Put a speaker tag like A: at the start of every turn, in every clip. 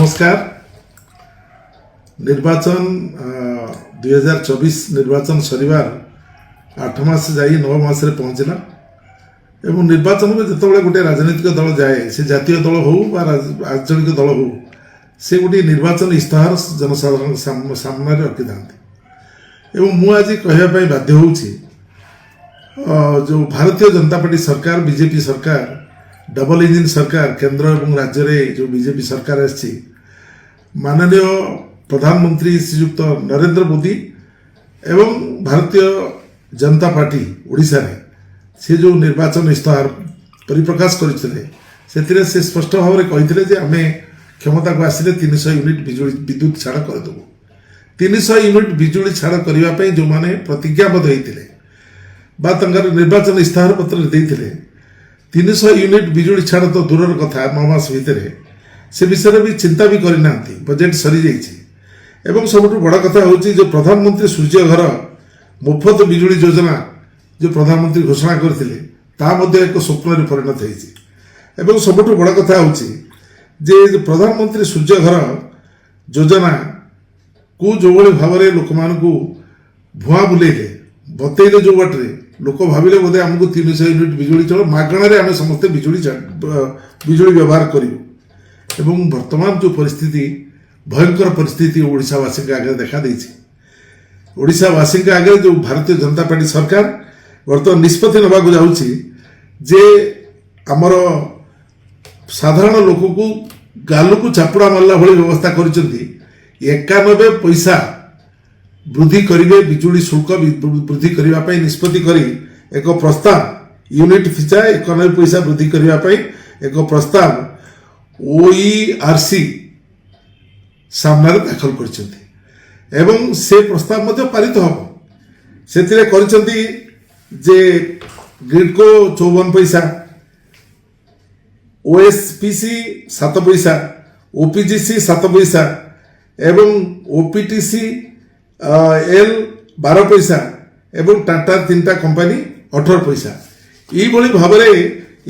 A: नमस्कार। निर्वाचन 2024 निर्वाचन सरिवार 8 मास जाई 9 मास रे पहुंचला एवं निर्वाचन में जिते गोटे राजनीतिक दल जाए से जातीय दल हो आंचलिक दल हो से गोटे निर्वाचन इस्ताहार जनसाधारण सामने रखी था एवं मु आज कहवाई बाध्य होउछि जो भारतीय जनता पार्टी सरकार बीजेपी सरकार डबल इंजिन सरकार केंद्र और राज्य में जो बीजेपी सरकार आसी माननीय प्रधानमंत्री श्रीयुक्त नरेंद्र मोदी एवं भारतीय जनता पार्टी ओडिशा रे से जो निर्वाचन इस्ताहार परिप्रकाश करते से स्पष्ट भाव में कही आम क्षमता को आसिले 300 यूनिट बिजुली विद्युत छाड़ करदेबू 300 यूनिट बिजुली छाड़ करने जो मैंने प्रतिज्ञाबद्ध होते निर्वाचन इस्ताहार पत्र देते 300 यूनिट बिजुली छाड़ तो दूर कथा 9 मास भितर से विषय भी चिंता भी करना बजेट सरी जाइए सब बड़ कथा हूँ जो प्रधानमंत्री सूर्य घर मुफ्त बिजुली योजना जो प्रधानमंत्री घोषणा करते एक स्वप्न परिणत होती सब बड़ कथा हूँ जे प्रधानमंत्री सूर्य घर योजना को जो भाव में लोक मान भुआ बुलेले बतईले जो बाटे लोक भाविले बोधे आमको 300 यूनिट बिजुली चलो मागणार आम समस्ते बिजुली व्यवहार करूँ वर्तमान जो परिस्थिति भयंकर परिस्थिति ओडिशावासी आगे देखा ओडिशावासी आगे जो भारतीय जनता पार्टी सरकार वर्तमान निष्पत्ति नवाक जाऊँगी जे आमर साधारण लोक को गाल को चापुड़ा मारला भाई व्यवस्था कर 91 पैसा वृद्धि करेंगे बिजुली शुल्क वृद्धि करने निष्पत्ति कर एक प्रस्ताव यूनिट पिछा 91 पैसा वृद्धि करने एक प्रस्ताव ओईआरसी सामने दाखल कर से प्रस्ताव पारित हम से जे ग्रिडको 54 पैसा ओएसपीसी 7 पैसा ओपीजीसी 7 पैसा एवं ओपीटीसी एल 12 पैसा एवं टाटा 3टा कंपनी 18 पैसा यही भाव में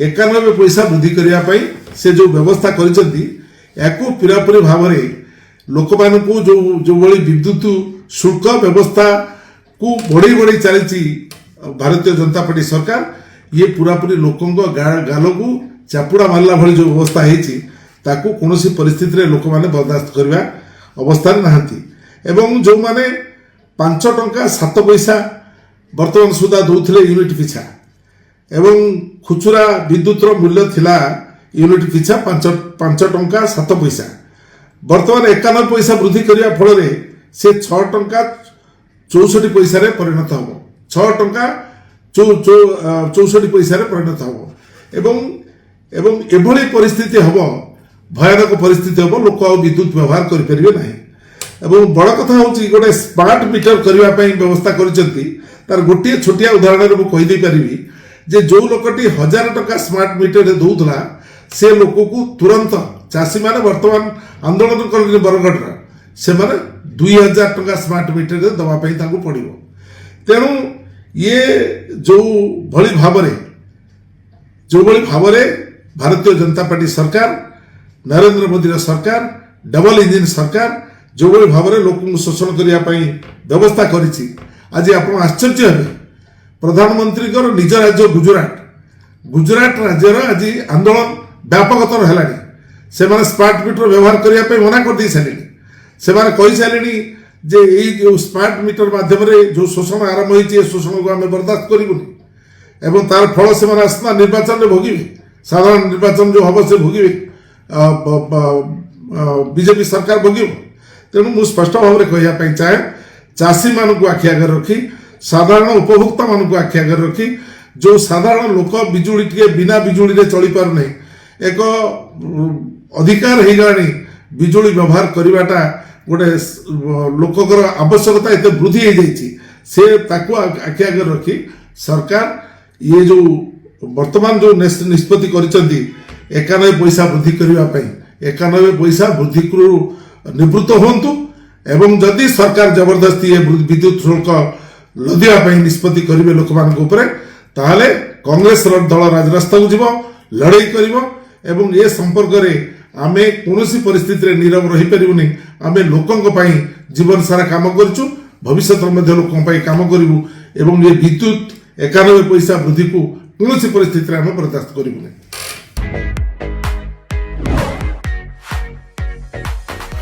A: 91 पैसा वृद्धि करने से जो व्यवस्था कर पूरापूरी भाव में लोक मान को जो विद्युत शुल्क व्यवस्था को बढ़ी बढ़ी चली भारतीय जनता पार्टी सरकार ये पूरापूरी लोकों गाल को चापुड़ा मारला भाई जो व्यवस्था है कौन परिस्थिति लोक मैंने बर्दाश्त करवा अवस्था नहांती एवं जो माने 5 टंका 7 पैसा वर्तमान सुधा दौले यूनिट पिछा एवं खुचुरा विद्युत मूल्य थिला यूनिट पिछा 5 टंका 7 पैसा वर्तमान 91 पैसा वृद्धि करने फल से 6 टंका 64 पैसा परिणत हम 6 टंका 64 पैसा परिणत हम एभली परिस्थिति हम भयानक परिस्थिति हम लोक विद्युत व्यवहार करेंगे ना एवं बड़ कथा हूँ गोटे स्मार्ट मीटर करने व्यवस्था कर गोटे छोटिया उदाहरण में कहीदे पारि जे जो लोकटी 1000 टका स्मार्ट मीटर दौला से लोक को तुरंत चाषी मैंने वर्तमान आंदोलन कले बरगढ़ से 2000 टका स्मार्ट मीटर दवाई पड़ो तेणु ये जो भाव में भारतीय जनता पार्टी सरकार नरेंद्र मोदी सरकार डबल इंजिन सरकार जो भाव में लोक शोषण करने व्यवस्था करी आज आप आश्चर्य हे प्रधानमंत्री निज राज्य गुजरात राज्यर आज आंदोलन व्यापकतर है से स्मार्ट मीटर व्यवहार करने मना कर दे सारे से कही सारे जे जो स्मार्ट मीटर माध्यम जो शोषण आरंभ होती शोषण को आम बर्दाश्त करूनी एवं तार फल से आसना निर्वाचन में भोगे साधारण निर्वाचन जो हम से भोगे बीजेपी सरकार भोग तेणु मुझे स्पष्ट भाव में कहवाई चाहे चाषी मान को आखि आगे रखी साधारण उपभोक्ता मान को आखि आगे रखी जो साधारण लोक बिजुली टे बिना बिजुली चली पार नहीं एक अधिकार हो गला बिजुली व्यवहार करवाटा गोटे लोकर आवश्यकता एत वृद्धि हो जाइए से आखि आगे रखी सरकार ये जो वर्तमान जो निष्पत्ति कर 91 पैसा वृद्धि करने 91 पैसा वृद्धि निवृत्त हूँ एवं जदि सरकार जबरदस्ती ये विद्युत शुल्क लदिया निष्पत्ति करेंगे लोक मान कांग्रेस दल राजरास्ता को जीव लड़ाई कर संपर्क में आमे कौनसी परिस्थिति रे नीरव रही परिबुनी आमे लोकंक पई जीवन सारा काम करछु भविष्य मध्य लोकंक पई काम करिवु एवं ये विद्युत 91 पैसा वृद्धि को कौनसी परिस्थिति रे हम बर्दाश्त करिबुनी।